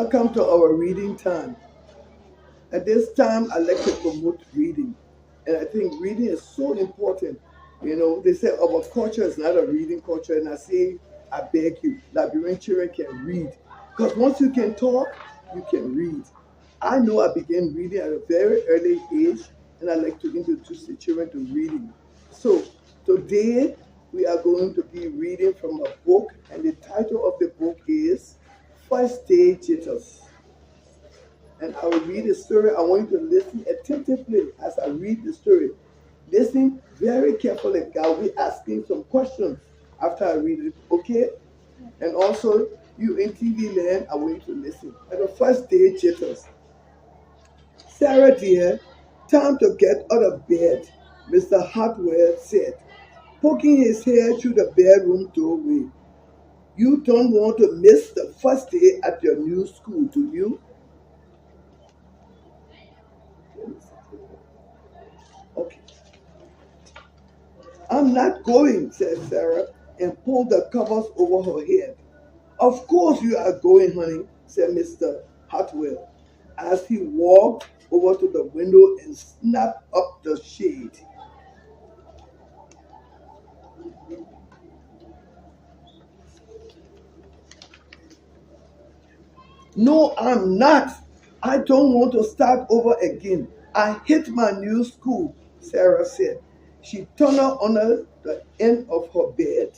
Welcome to our reading time. At this time, I like to promote reading. And I think reading is so important. You know, they say our culture is not a reading culture. And I say, I beg you, Liberian children can read. Because once you can talk, you can read. I know I began reading at a very early age, and I like to introduce the children to reading. So today, we are going to be reading from a book, and the title of the book is First Day Jitters. And I will read the story. I want you to listen attentively as I read the story. Listen very carefully. I'll be asking some questions after I read it, okay? And also, you in TV land, I want you to listen. And the first day jitters. Sarah dear, time to get out of bed, Mr. Hartwell said, poking his head through the bedroom doorway. You don't want to miss the first day at your new school, do you? Okay. I'm not going, said Sarah, and pulled the covers over her head. Of course you are going, honey, said Mr. Hartwell, as he walked over to the window and snapped up the shade. No, I'm not. I don't want to start over again. I hate my new school, Sarah said. She tunneled under the end of her bed.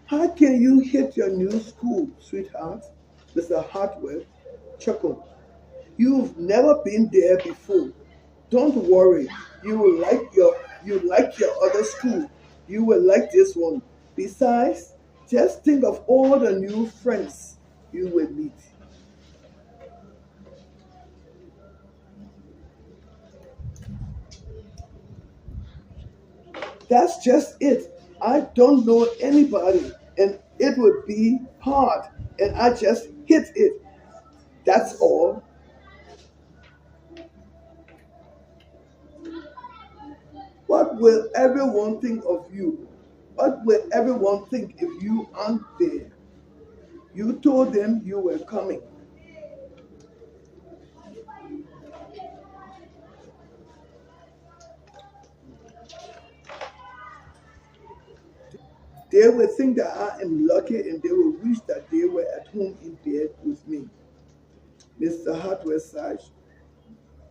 How can you hate your new school, sweetheart? Mr. Hartwell chuckled. You've never been there before. Don't worry. You like your other school. You will like this one. Besides, just think of all the new friends you will meet. That's just it. I don't know anybody, and it would be hard, and I just hit it. That's all. What will everyone think of you? What will everyone think if you aren't there? You told them you were coming. They will think that I am lucky and they will wish that they were at home in bed with me. Mr. Hartwell sighed.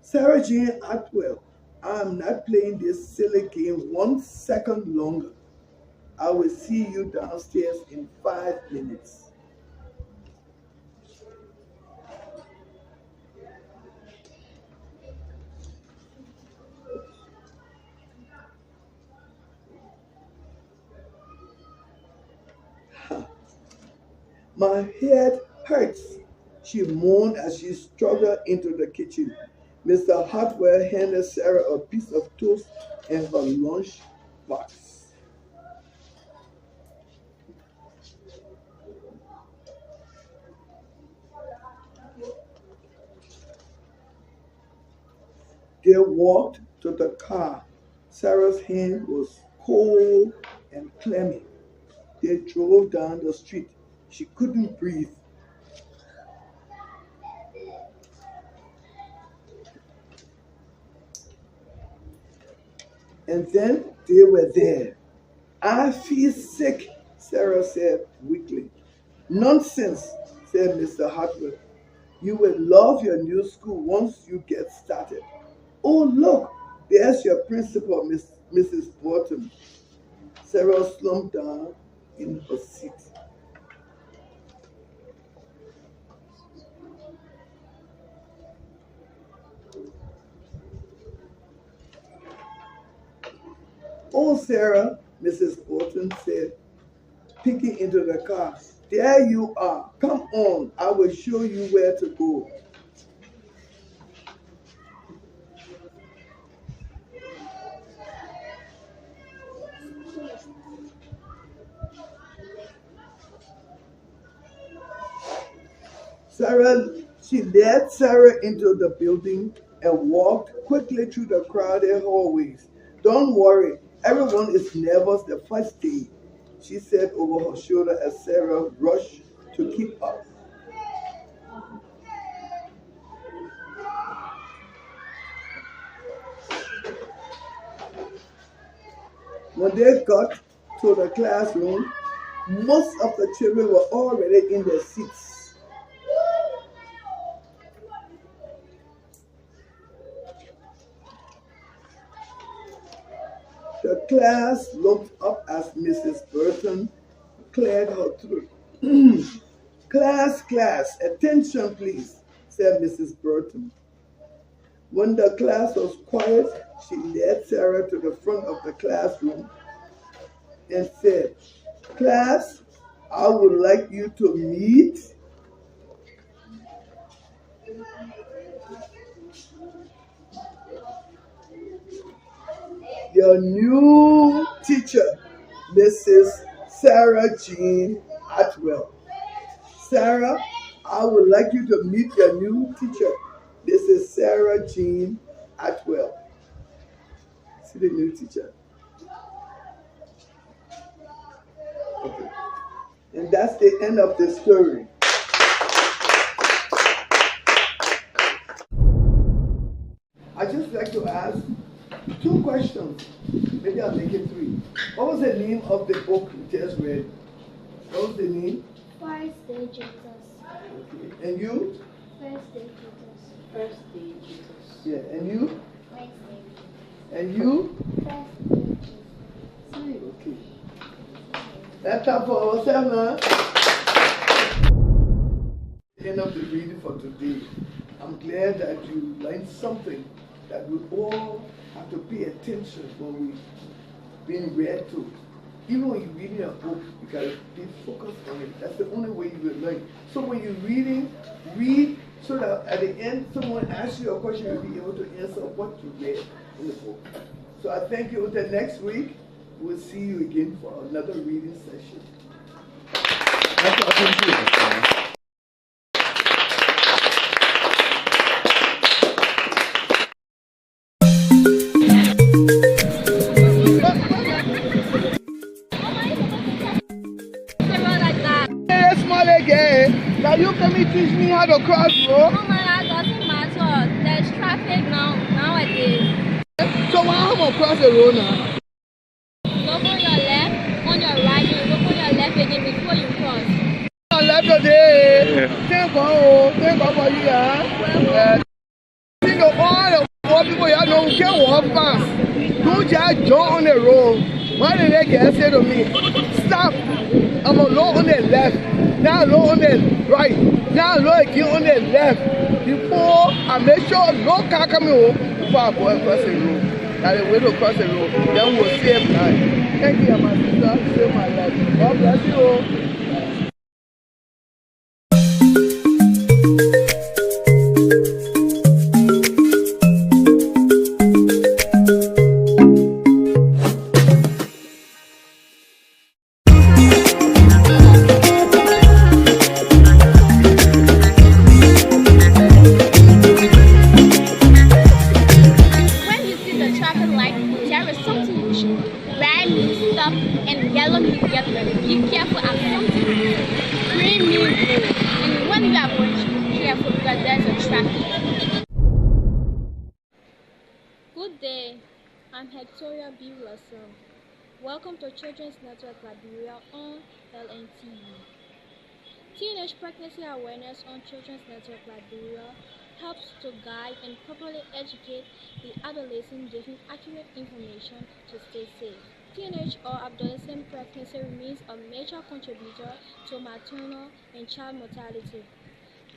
Sarah Jane Hartwell, I am not playing this silly game 1 second longer. I will see you downstairs in 5 minutes. My head hurts, she moaned as she struggled into the kitchen. Mr. Hartwell handed Sarah a piece of toast and her lunch box. They walked to the car. Sarah's hand was cold and clammy. They drove down the street. She couldn't breathe. And then they were there. I feel sick, Sarah said weakly. Nonsense, said Mr. Hartwell. You will love your new school once you get started. Oh, look, there's your principal, Mrs. Borton. Sarah slumped down in her seat. Oh, Sarah, Mrs. Borton said, peeking into the car. There you are. Come on, I will show you where to go. She led Sarah into the building and walked quickly through the crowded hallways. Don't worry, Everyone is nervous the first day, she said over her shoulder as Sarah rushed to keep up. When they got to the classroom, most of the children were already in their seats. The class looked up as Mrs. Burton cleared her throat. Class, attention please, said Mrs. Burton. When the class was quiet, she led Sarah to the front of the classroom and said, Class, I would like you to meet your new teacher, Mrs. Sarah Jean Atwell. Sarah, I would like you to meet your new teacher. This is Sarah Jean Atwell. See the new teacher. Okay. And that's the end of the story. I just like to ask 2 questions. Maybe I'll make it 3. What was the name of the book we just read? What was the name? First Day Jesus. Okay. And you? First Day Jesus. First Day Jesus. Yeah. And you? Wednesday. And you? First Day Jesus. Okay. That's time for ourselves now. End of the reading for today. I'm glad that you learned something that we all have to pay attention when we being read to. Even when you're reading a book, you gotta be focused on it. That's the only way you will learn. So when you're reading, read so that at the end someone asks you a question, you'll be able to answer what you read in the book. So I thank you. Until next week, we'll see you again for another reading session. Now you can teach me how to cross road? Oh man, that doesn't matter. There's traffic nowadays. So why am I cross the road now? Look on your left, on your right, and look on your left again before you cross. On left today. Thank God for you, yeah. Think of all the poor people you know who can't walk fast. Don't just jump on the road. Why did they get say to me? Stop. I'm a low on the left. Now low on the right. Now low again on the left. Before I make sure no car coming home before I go across the road. Now the way to cross the road. Then we'll save time. Thank you, my sister. Save my life. God bless you. Good day, I'm Hectoria B. Russell. Welcome to Children's Network Liberia on LNTV. Teenage Pregnancy Awareness on Children's Network Liberia helps to guide and properly educate the adolescent, giving accurate information to stay safe. Teenage or adolescent pregnancy remains a major contributor to maternal and child mortality.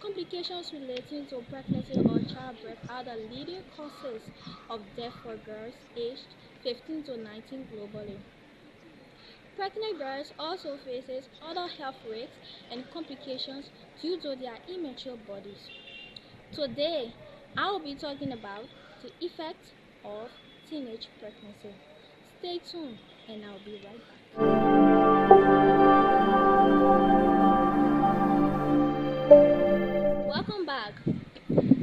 Complications relating to pregnancy or childbirth are the leading causes of death for girls aged 15 to 19 globally. Pregnant girls also faces other health risks and complications due to their immature bodies. Today, I will be talking about the effects of teenage pregnancy. Stay tuned and I'll be right back. Welcome back.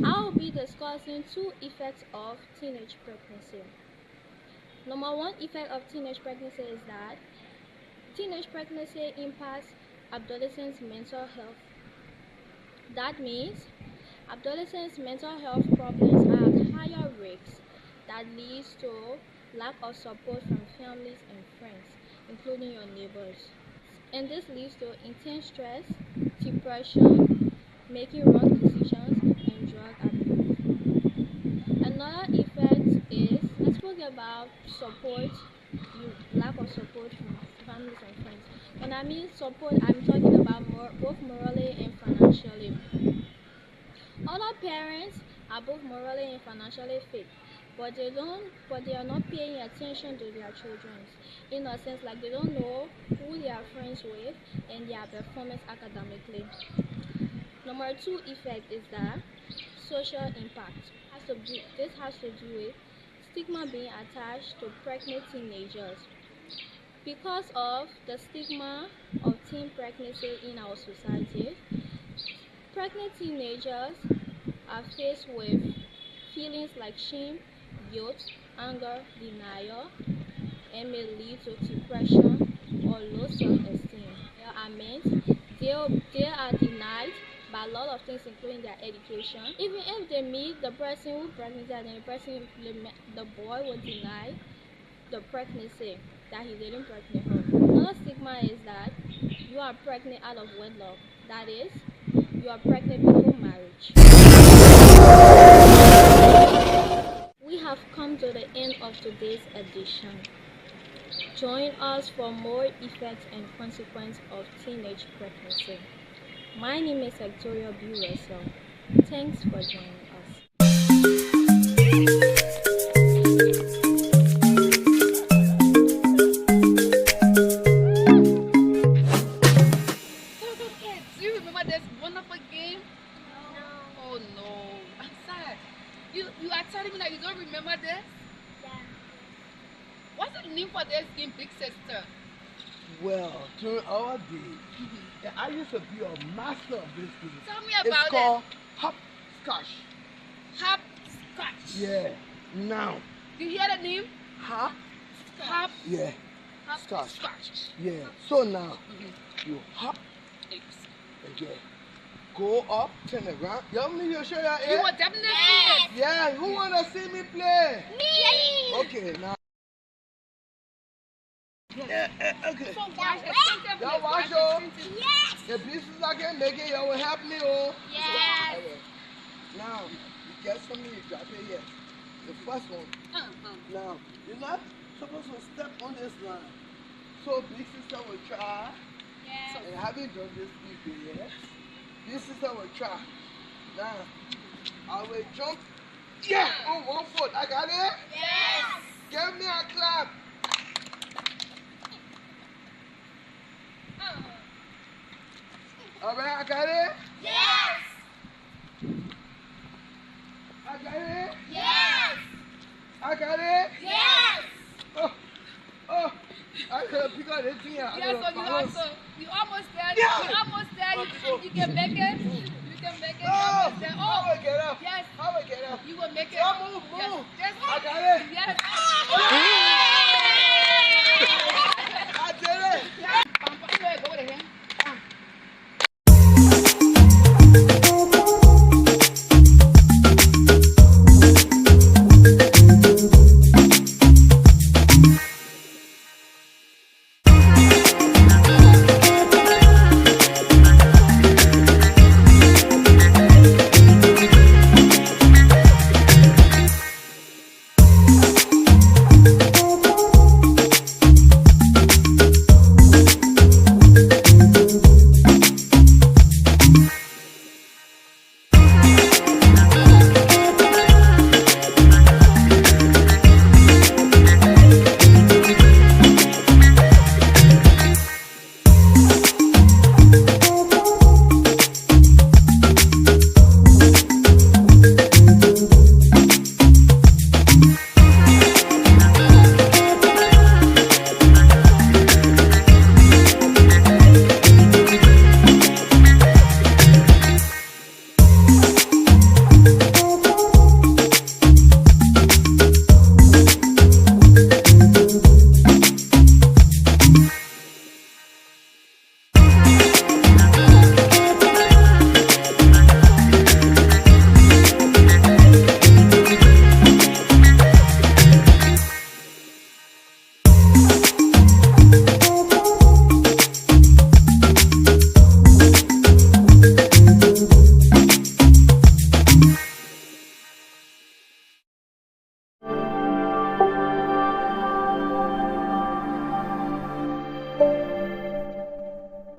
I will be discussing 2 effects of teenage pregnancy. Number one effect of teenage pregnancy is that teenage pregnancy impacts adolescents' mental health. That means adolescents' mental health problems are at higher risks that leads to lack of support from families and friends, including your neighbors. And this leads to intense stress, depression, making wrong decisions, and drug abuse. Another effect is, I spoke about support, lack of support from families and friends. When I mean support, I'm talking about both morally and financially. Other parents are both morally and financially fit, but they are not paying attention to their children. In a sense, like they don't know who they are friends with and their performance academically. Number two effect is that social impact. This has to do with stigma being attached to pregnant teenagers. Because of the stigma of teen pregnancy in our society, pregnant teenagers are faced with feelings like shame, guilt, anger, denial, and may lead to depression or low self-esteem. They are denied by a lot of things, including their education. Even if they meet the person who pregnant, and the boy will deny the pregnancy, that he didn't pregnant her. Another stigma is that you are pregnant out of wedlock. That is, you are pregnant before marriage. We have come to the end of today's edition. Join us for more effects and consequences of teenage pregnancy. My name is Victoria B. Russell. Thanks for joining us. Do you remember this wonderful game? No. Oh no, I'm sad. You are telling me that you don't remember this? Yeah. What's the name for this game, big sister? Well, during our day, I used to be a master of this game. Tell me It's about called hopscotch. Hopscotch. Yeah. Now, Do you hear the name? hop. Hop. Yeah. Scotch. Hopscotch. Yeah. So now, you hop and go up, turn around. You want me to show you You it? will definitely see it. Yeah. Who wanna see me play? Me. Okay. Now. Yeah. Okay. So watch attentively. Y'all watch, Watch y'all. attentively. The pieces I can make it, y'all will help me, oh. Yes. Alright. Now, you get something, you drop it here. The first one. Now, you're not supposed to step on this line. So big sister will try. Yes. And having done this before, yes, big sister will try. Now, I will jump. Yeah! On 1 foot. I got it? Yes. Give me a clap. Alright, I got it? Yes. I got it? Yes. I got it? Yes. Oh, I could have picked out this thing. Yes, so you almost there. Yeah. You almost there. Okay. You can make it. You can make it. Oh, Almost there. how will I get up? Yes. How will I get up? You will make it. Yeah, move. Yes. Yes. I got it. Yes. I did it. Go with him.